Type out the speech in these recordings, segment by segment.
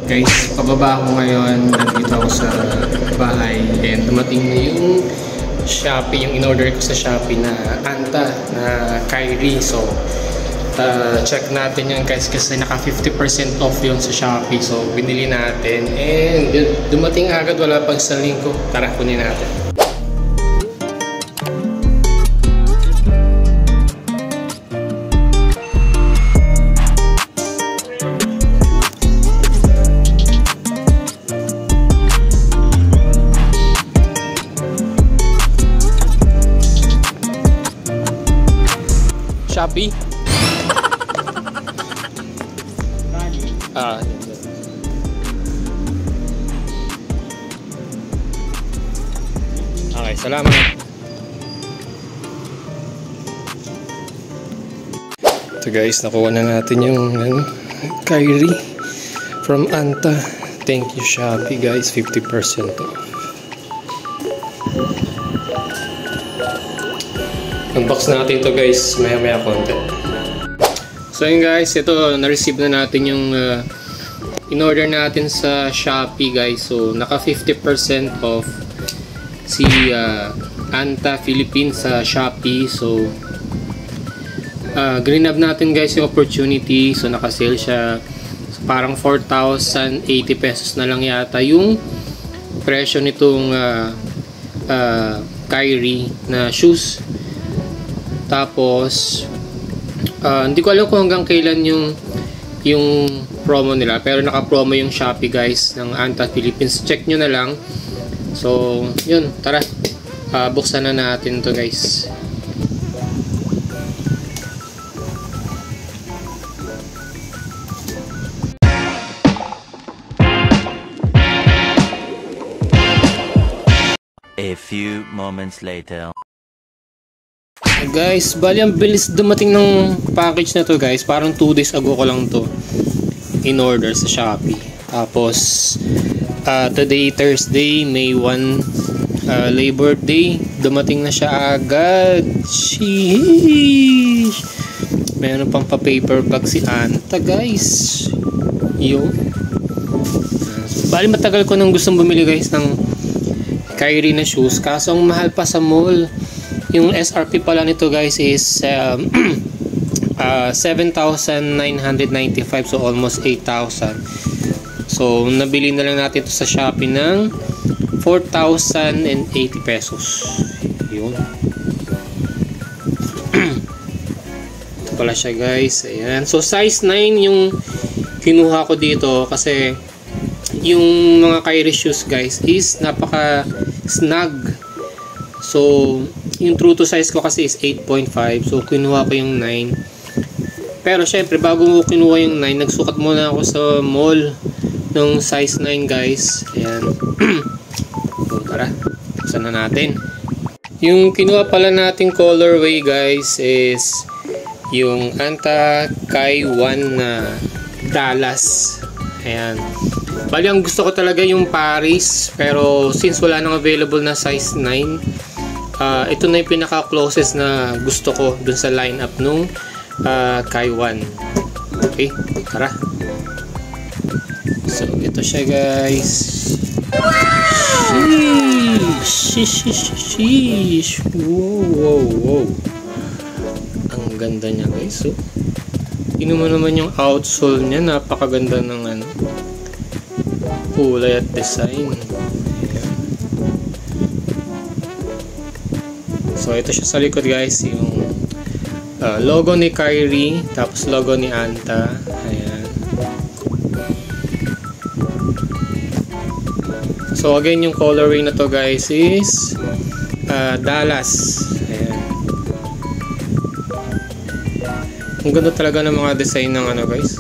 Guys, pababa ako ngayon. Nandito ako sa bahay and dumating na yung Shopee, yung in-order ko sa Shopee na Anta na Kyrie. So, check natin yan guys kasi naka 50% off yun sa Shopee. So, binili natin and dumating agad, wala pang sa lingko. Tara, kunin natin. Shopee. Okay, salamat. So guys, nakuha na natin yung Kyrie from Anta. Thank you Shopee guys, 50% off. Unbox natin to guys, maya konti. So yun guys, ito na-receive na natin yung in-order natin sa Shopee guys. So naka 50% off si Anta Philippines sa Shopee. So grab natin guys yung opportunity. So naka-sale siya. So, parang 4,080 pesos na lang yata yung presyo nitong Kyrie na shoes. Tapos hindi ko alam kung hanggang kailan yung promo nila, pero naka-promo yung Shopee guys ng Anta Philippines. Check nyo na lang. So yun, tara, buksan na natin to guys. A few moments later. Guys, bali ang bilis dumating ng package na to guys. Parang 2 days ago ko lang to in order sa Shopee. Tapos today Thursday, May 1, Labor Day, dumating na siya agad. Sheesh! Meron pang pa-paper bag si Anta guys. Yo. Bali matagal ko nang gustong bumili guys ng Kyrie na shoes, kaso ang mahal pa sa mall. Yung SRP pala nito guys is 7,995, so almost 8,000. So nabili na lang natin ito sa Shopee ng 4,080 pesos. Yun. Ito pala siya guys. Ayan. So size 9 yung kinuha ko dito kasi yung mga Kyrie shoes guys is napaka snug. So yung true to size ko kasi is 8.5. So kinuha ko yung 9. Pero syempre bago ko kinuha yung 9, nagsukat muna ako sa mall ng size 9 guys. Ayan. So tara, buksan na natin. Yung kinuha pala nating colorway guys is yung Anta Kai 1 na Dallas. Ayan. Bali ang gusto ko talaga yung Paris, pero since wala nang available na size 9, ito na yung pinaka closest na gusto ko dun sa lineup nung Kai 1. Okay, tara. So ito siya guys. Sheesh. Wow. Ang ganda niya guys. So tingnan mo naman yung outsole niya, napakaganda ng kulay at design. So ito siya sa likod guys, yung logo ni Kyrie, tapos logo ni Anta. Ayan. So again, yung colorway na to guys is Dallas. Ayan. Ang ganda talaga ng mga design ng guys,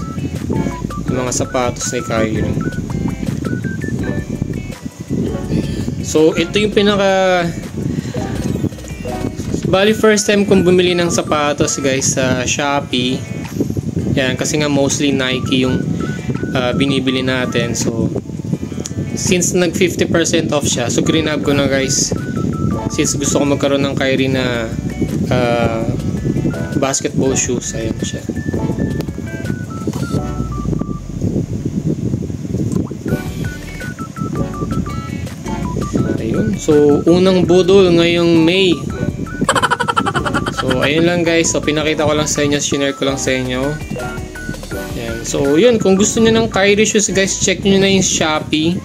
ng mga sapatos ni Kyrie. So ito yung pinaka bali first time kong bumili ng sapatos guys sa Shopee. Yan, kasi nga mostly Nike yung binibili natin. So since nag 50% off siya, so grab ko na guys. Since gusto ko magkaroon ng Kyrie na basketball shoes. Ayan siya. Ayun. So, unang budol ngayong May. So, ayun lang guys. So, pinakita ko lang sa inyo, shinare ko lang sa inyo. Ayan. So, yun. Kung gusto nyo ng Kyrie shoes guys, check nyo na yung Shopee.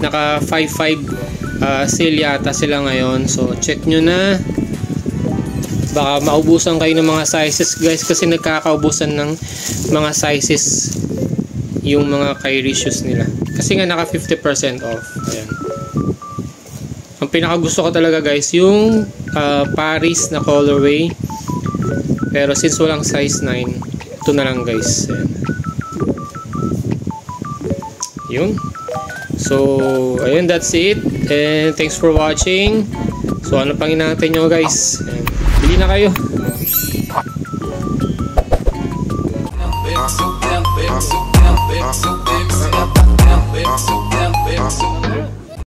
Naka 5.5 sale yata sila ngayon. So, check nyo na. Baka maubusan kayo ng mga sizes guys, kasi nagkakaubusan ng mga sizes yung mga Kyrie shoes nila. Kasi nga naka 50% off. Ayan. Ang pinaka gusto ko talaga guys, yung Paris na colorway. Pero since walang size 9, ito na lang guys. Ayan. Yun. So, ayun, that's it. And thanks for watching. So, ano pang inaantay nyo guys? Ayan. Bili na kayo.